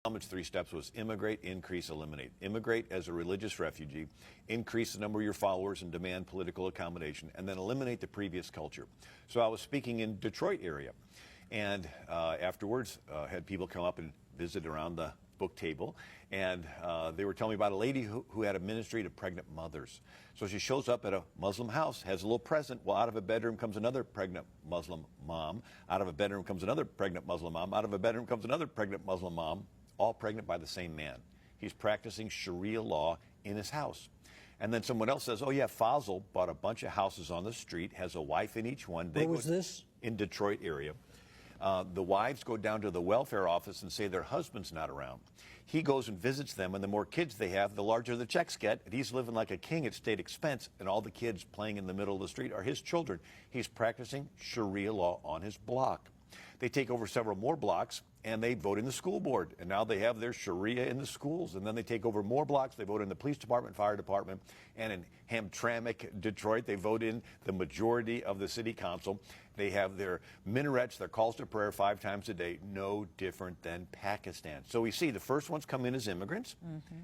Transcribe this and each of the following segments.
Muhammad's 3 steps was immigrate, increase, eliminate. Immigrate as a religious refugee, increase the number of your followers and demand political accommodation, and then eliminate the previous culture. So I was speaking in Detroit area, and afterwards had people come up and visit around the book table, and they were telling me about a lady who had a ministry to pregnant mothers. So she shows up at a Muslim house, has a little present. Well, out of a bedroom comes another pregnant Muslim mom. Out of a bedroom comes another pregnant Muslim mom. Out of a bedroom comes another pregnant Muslim mom, all pregnant by the same man. He's practicing Sharia law in his house. And then someone else says, oh yeah, Fazil bought a bunch of houses on the street, has a wife in each one. Where was this? In Detroit area. The wives go down to the welfare office and say their husband's not around. He goes and visits them, and the more kids they have, the larger the checks get. And he's living like a king at state expense, and all the kids playing in the middle of the street are his children. He's practicing Sharia law on his block. They take over several more blocks, and they vote in the school board. And now they have their Sharia in the schools. And then they take over more blocks. They vote in the police department, fire department. And in Hamtramck, Detroit, they vote in the majority of the city council. They have their minarets, their calls to prayer 5 times a day, no different than Pakistan. So we see the first ones come in as immigrants,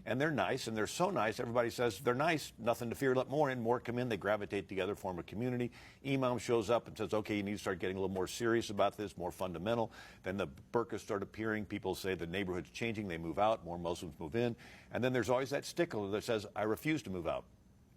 and they're nice, and they're so nice, everybody says they're nice, nothing to fear, let more in, more come in, they gravitate together, form a community. Imam shows up and says, okay, you need to start getting a little more serious about this, more fundamental. Then the burqas start appearing, people say the neighborhood's changing, they move out, more Muslims move in, and then there's always that stickler that says, I refuse to move out.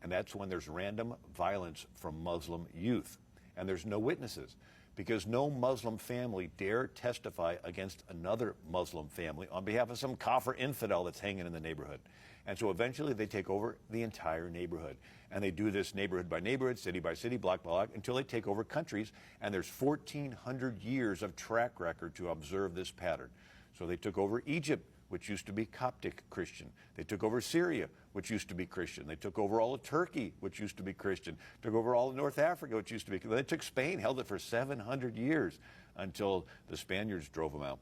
And that's when there's random violence from Muslim youth. And there's no witnesses, because no Muslim family dare testify against another Muslim family on behalf of some kafir infidel that's hanging in the neighborhood. And so eventually they take over the entire neighborhood. And they do this neighborhood by neighborhood, city by city, block by block, until they take over countries. And there's 1,400 years of track record to observe this pattern. So they took over Egypt, which used to be Coptic Christian. They took over Syria, which used to be Christian. They took over all of Turkey, which used to be Christian. Took over all of North Africa, which used to be. They took Spain, held it for 700 years until the Spaniards drove them out.